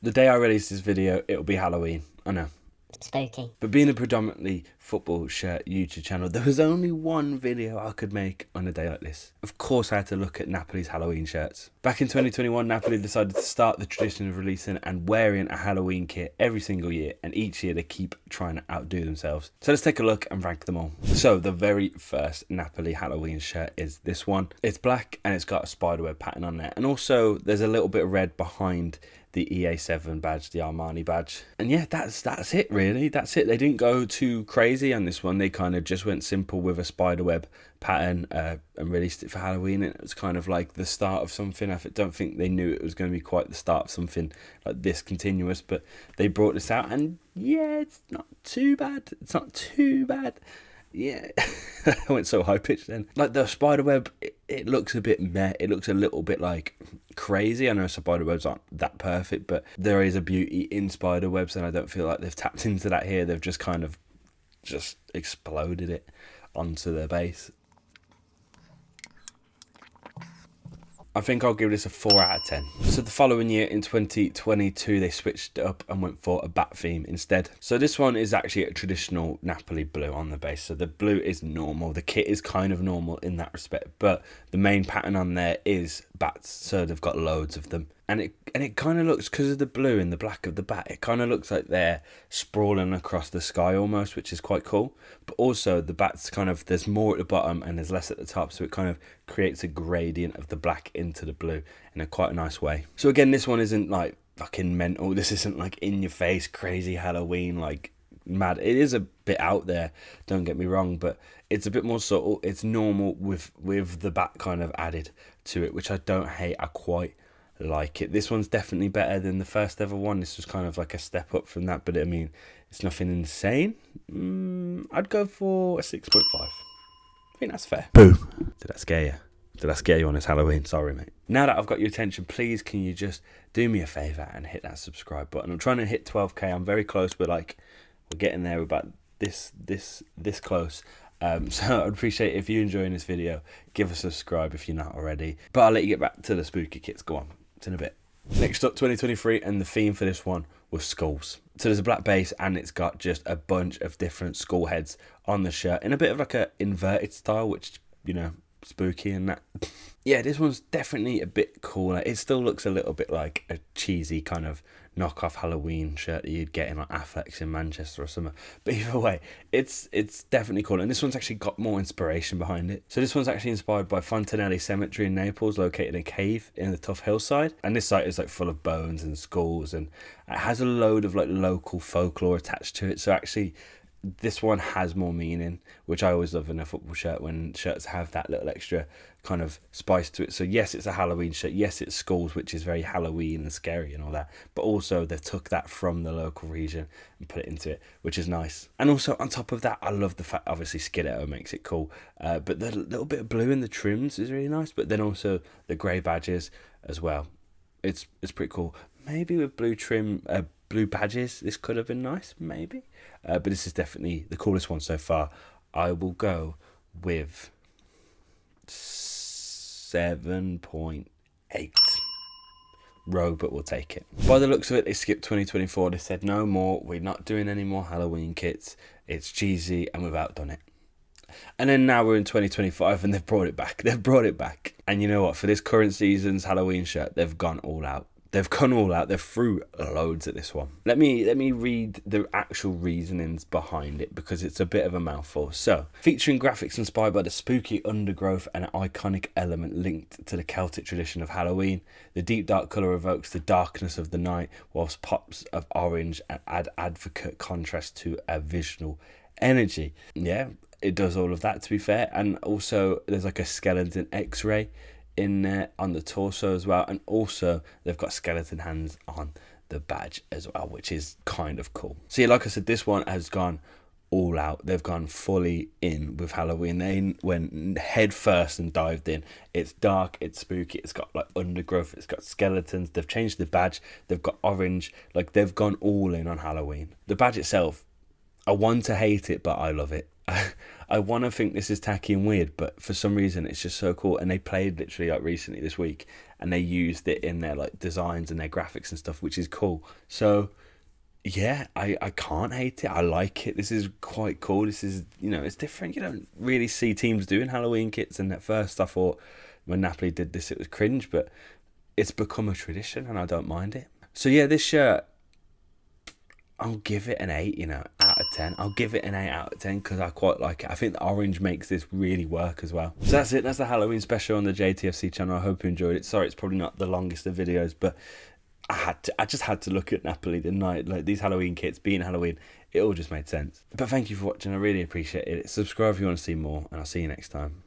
The day I release this video, it'll be Halloween. I know. Spooky. But being a predominantly football shirt YouTube channel, there was only one video I could make on a day like this. Of course I had to look at Napoli's Halloween shirts. Back in 2021, Napoli decided to start the tradition of releasing and wearing a Halloween kit every single year, and each year they keep trying to outdo themselves. So let's take a look and rank them all. So the very first Napoli Halloween shirt is this one. It's black and it's got a spiderweb pattern on there, and also there's a little bit of red behind the EA7 badge, the Armani badge. And yeah, that's it really. That's it. They didn't go too crazy on this one. They kind of just went simple with a spiderweb pattern and released it for Halloween. And it was kind of like the start of something. I don't think they knew it was going to be quite the start of something like this continuous, but they brought this out, and yeah, it's not too bad. It's not too bad. Yeah, I went so high pitched then. Like the spiderweb, it looks a bit meh. It looks a little bit like crazy. I know spiderwebs aren't that perfect, but there is a beauty in spiderwebs, and I don't feel like they've tapped into that here. They've just kind of just exploded it onto their base. I think I'll give this a 4 out of 10. So the following year in 2022, they switched it up and went for a bat theme instead. So this one is actually a traditional Napoli blue on the base. So the blue is normal. The kit is kind of normal in that respect, but the main pattern on there is bats. So they've got loads of them. And it kind of looks, because of the blue and the black of the bat, it kind of looks like they're sprawling across the sky almost, which is quite cool. But also the bats kind of, there's more at the bottom and there's less at the top, so it kind of creates a gradient of the black into the blue in a quite a nice way. So again, this one isn't like fucking mental. This isn't like in your face crazy Halloween like mad. It is a bit out there, don't get me wrong, but it's a bit more subtle. It's normal with the bat kind of added to it, which I don't hate. I quite like it. This one's definitely better than the first ever one. This was kind of like a step up from that, but I mean, it's nothing insane. I'd go for a 6.5. I think that's fair. Boom. Did that scare you? Did I scare you on this Halloween? Sorry, mate. Now that I've got your attention, please can you just do me a favour and hit that subscribe button? I'm trying to hit 12k. I'm very close, but like we're getting there. We're about this close. So I'd appreciate if you're enjoying this video, give a subscribe if you're not already. But I'll let you get back to the spooky kits. Go on. It's in a bit. Next up, 2023, and the theme for this one was skulls. So there's a black base and it's got just a bunch of different skull heads on the shirt in a bit of like a inverted style, which, you know, spooky and that. Yeah, this one's definitely a bit cooler. It still looks a little bit like a cheesy kind of knockoff Halloween shirt that you'd get in like Affleck's in Manchester or something. But either way, it's definitely cool. And this one's actually got more inspiration behind it. So this one's actually inspired by Fontanelli Cemetery in Naples, located in a cave in the tough hillside. And this site is like full of bones and skulls, and it has a load of like local folklore attached to it. So actually, this one has more meaning, which I always love in a football shirt, when shirts have that little extra kind of spice to it. So yes, it's a Halloween shirt. Yes, it's skulls, which is very Halloween and scary and all that. But also they've took that from the local region and put it into it, which is nice. And also on top of that, I love the fact, obviously Skidetto makes it cool. But the little bit of blue in the trims is really nice. But then also the grey badges as well. It's pretty cool. Maybe with blue trim, blue badges, this could have been nice, maybe. But this is definitely the coolest one so far. I will go with 7.8. Rogue, but we'll take it. By the looks of it, they skipped 2024. They said no more. We're not doing any more Halloween kits. It's cheesy and we've outdone it. And then now we're in 2025 and they've brought it back. They've brought it back. And you know what? For this current season's Halloween shirt, they've gone all out. They've gone all out. They've threw loads at this one. Let me read the actual reasonings behind it, because it's a bit of a mouthful. So, featuring graphics inspired by the spooky undergrowth and an iconic element linked to the Celtic tradition of Halloween, the deep dark colour evokes the darkness of the night, whilst pops of orange add advocate contrast to a visual energy. Yeah, it does all of that, to be fair. And also, there's like a skeleton X-ray in there on the torso as well, and also they've got skeleton hands on the badge as well, which is kind of cool. So yeah, like I said, this one has gone all out. They've gone fully in with Halloween. They went head first and dived in. It's dark, it's spooky, it's got like undergrowth, it's got skeletons. They've changed the badge, they've got orange. Like, they've gone all in on Halloween. The badge itself, I want to hate it, but I love it. I want to think this is tacky and weird, but for some reason it's just so cool. And they played literally like recently this week, and they used it in their like designs and their graphics and stuff, which is cool. So yeah, I can't hate it. I like it. This is quite cool. This is, it's different. You don't really see teams doing Halloween kits, and at first I thought when Napoli did this it was cringe, but it's become a tradition and I don't mind it. So yeah, this shirt, I'll give it an 8, out of 10. I'll give it an 8 out of 10 because I quite like it. I think the orange makes this really work as well. So that's it. That's the Halloween special on the JTFC channel. I hope you enjoyed it. Sorry, it's probably not the longest of videos, but I just had to look at Napoli, didn't I? Like, these Halloween kits, being Halloween, it all just made sense. But thank you for watching. I really appreciate it. Subscribe if you want to see more, and I'll see you next time.